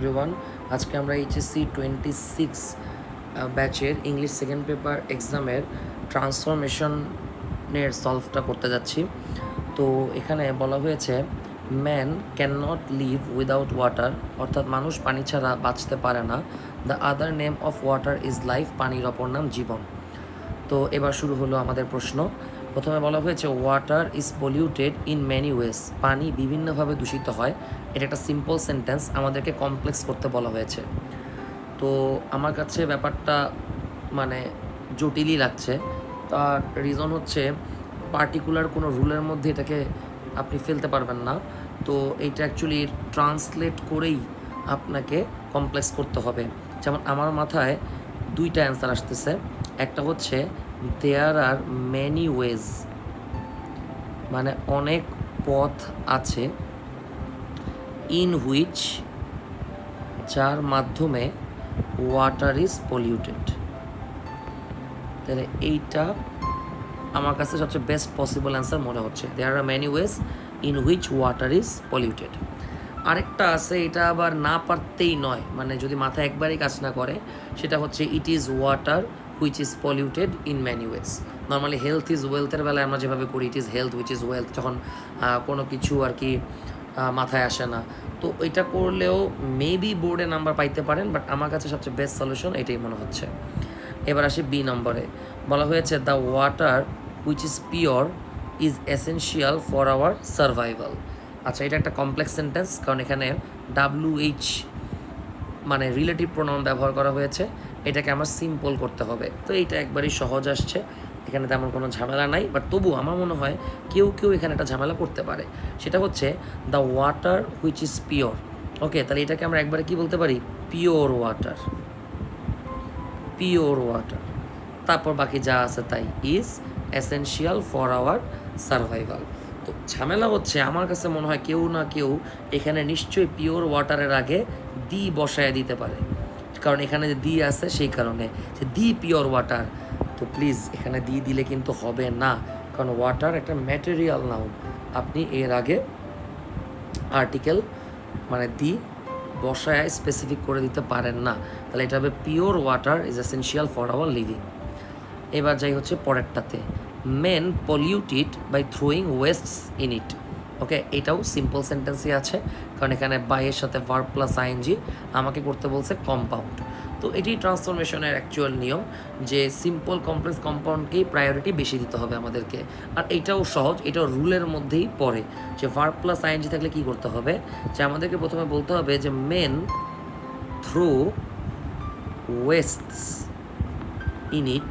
Everyone. আজকে আমরা HSC 26 ব্যাচের ইংলিশ সেকেন্ড পেপার এক্সামের ট্রান্সফরমেশনের সলভটা করতে যাচ্ছি। তো এখানে বলা হয়েছে man can not live without water, অর্থাৎ মানুষ পানি ছাড়া বাঁচতে পারে না। The other name of water is life, পানির অপর নাম জীবন। তো এবার শুরু হলো আমাদের প্রশ্ন। প্রথমে বলা হয়েছে water is polluted in many ways, পানি বিভিন্নভাবে দূষিত হয়। এটা একটা সিম্পল সেন্টেন্স, আমাদেরকে কমপ্লেক্স করতে বলা হয়েছে। তো আমার কাছে ব্যাপারটা মানে জটিলই লাগছে। তার রিজন হচ্ছে পার্টিকুলার কোনো রুলের মধ্যে এটাকে আপনি ফেলতে পারবেন না। তো এইটা অ্যাকচুয়ালি ট্রান্সলেট করেই আপনাকে কমপ্লেক্স করতে হবে। যেমন আমার মাথায় দুইটা অ্যান্সার আসতেছে। একটা হচ্ছে দেয়ার আর মেনি ওয়েজ, মানে অনেক পথ আছে, ইন হুইচ, যার মাধ্যমে ওয়াটার ইজ পলিউটেড। তাহলে এইটা আমার কাছে সবচেয়ে বেস্ট পসিবল অ্যান্সার মনে হচ্ছে, there are many ways in which water is polluted. আরেকটা আছে, এটা আবার না পারতেই নয়, মানে যদি মাথায় একবারই কাজ না করে, সেটা হচ্ছে it is water which is polluted in many ways. Normally health is ওয়েলথের বেলায় আমরা যেভাবে করি it is health which is wealth, যখন কোনো কিছু আর কি মাথায় আসে না, তো এটা করলেও মেবি বোর্ডে নাম্বার পাইতে পারেন, বাট আমার কাছে সবচেয়ে বেস্ট সলিউশন এটাই মনে হচ্ছে। এবার আসি বি নম্বরে। বলা হয়েছে the water which is pure is essential for our survival. আচ্ছা, এটা একটা কমপ্লেক্স সেন্টেন্স, কারণ এখানে WH মানে রিলেটিভ প্রোনাউন ব্যবহার করা হয়েছে। এটাকে আমার সিম্পল করতে হবে। তো এইটা একবারই সহজ আসছে, এখানে তেমন কোনো ঝামেলা নাই, বাট তবু আমার মনে হয় কেউ এখানে একটা ঝামেলা করতে পারে। সেটা হচ্ছে the water which is pure. Okay, তাহলে এটাকে আমরা একবারে কি বলতে পারি? Pure water, pure water. তারপর বাকি যা আছে তাই, is essential for our survival. তো ঝামেলা হচ্ছে আমার কাছে মনে হয় কেউ না কেউ এখানে নিশ্চয়ই পিওর ওয়াটারের আগে দি বসায় দিতে পারে, কারণ এখানে যে দি আছে সেই কারণে যে দি পিওর ওয়াটার। তো প্লিজ এখানে দি দিলে কিন্তু হবে না, কারণ ওয়াটার একটা ম্যাটেরিয়াল নাউন। আপনি এর আগে আর্টিকেল মানে দি বসায় স্পেসিফিক করে দিতে পারেন না। তাহলে এটা হবে pure water is essential for our living. এবার যাই হচ্ছে পরেরটাতে, men polluted by throwing wastes in it. Okay, এটাও সিম্পল সেন্টেন্সই আছে, কারণ এখানে বাইয়ের সাথে ভার্ব প্লাস আইএনজি আমাকে করতে বলছে কম্পাউন্ড। তো এটি ট্রান্সফরমেশনের অ্যাকচুয়াল নিয়ম, যে সিম্পল কমপ্লেক্স কম্পাউন্ডকেই প্রায়োরিটি বেশি দিতে হবে আমাদেরকে। আর এটাও সহজ, এটাও রুলের মধ্যেই পড়ে যে ভার্ব প্লাস আইএনজি থাকলে কী করতে হবে, যে আমাদেরকে প্রথমে বলতে হবে যে men throw wastes in it,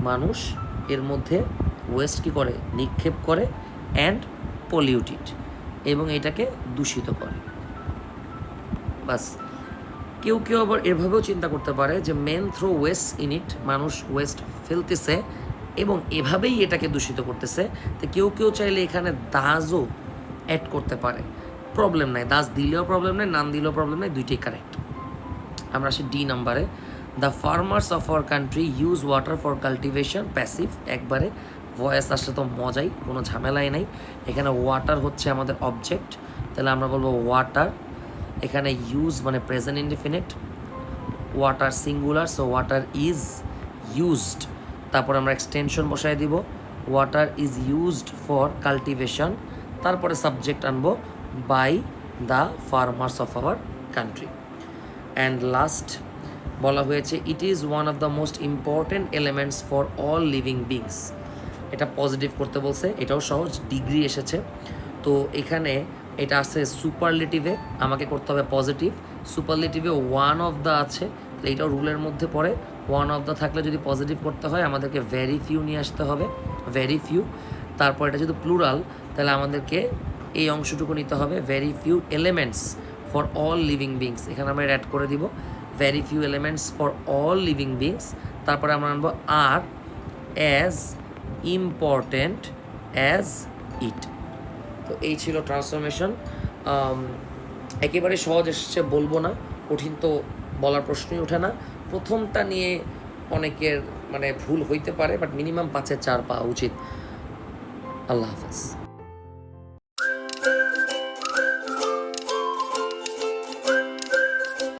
মানুষ এর মধ্যে ওয়েস্ট কী করে, নিক্ষেপ করে, অ্যান্ড পলিউটেড, এবং এটাকে দূষিত করে। বাস। কেউ আবার এভাবেও চিন্তা করতে পারে যে men throw waste in it, মানুষ ওয়েস্ট ফেলতেছে এবং এভাবেই এটাকে দূষিত করতেছে। তো কেউ চাইলে এখানে দাজও অ্যাড করতে পারে, প্রবলেম নাই, দাজ দিলেও প্রবলেম নাই, নাম দিলেও প্রবলেম নাই, দুইটাই কারেক্ট। আমরা আসি ডি নাম্বারে। The farmers of our country use water for cultivation, passive, একবারে ভয়েস আসলে তো মজাই, কোনো ঝামেলাই নাই। এখানে ওয়াটার হচ্ছে আমাদের অবজেক্ট, তাহলে আমরা বলবো ওয়াটার। এখানে ইউজ মানে present indefinite, water singular, so water is used. তারপর আমরা এক্সটেনশন বসায় দিব, water is used for cultivation. তারপরে সাবজেক্ট আনবো by the farmers of our country. And last বলা হয়েছে it is one of the most important elements for all living beings. এটা positive করতে বলছে, এটাও সহজ, ডিগ্রি এসেছে। তো এখানে এটা আছে সুপারলেটিভে, আমাকে করতে হবে পজিটিভ। সুপারলেটিভে ওয়ান অফ দ্য আছে, তাহলে এটাও রুলের মধ্যে পড়ে। ওয়ান অফ দ্য থাকলে যদি পজিটিভ করতে হয় আমাদেরকে ভেরি ফিউ নিয়ে আসতে হবে, ভেরি ফিউ। তারপর এটা যদি প্লুরাল, তাহলে আমাদেরকে এই অংশটুকু নিতে হবে, very few elements for all living beings. এখানে আমরা অ্যাড করে দিব very few elements for all living beings. তারপরে আমরা আনবো আর অ্যাজ ইম্পর্ট্যান্ট অ্যাজ ইট। তো এই ছিল ট্রান্সফরমেশন। একেবারে সহজ এসেছে বলবো না, কঠিন তো বলার প্রশ্নই ওঠে না। প্রথমটা নিয়ে অনেকের মানে ভুল হইতে পারে, বাট মিনিমাম 5-এ 4 পাওয়া উচিত। আল্লাহ হাফেজ।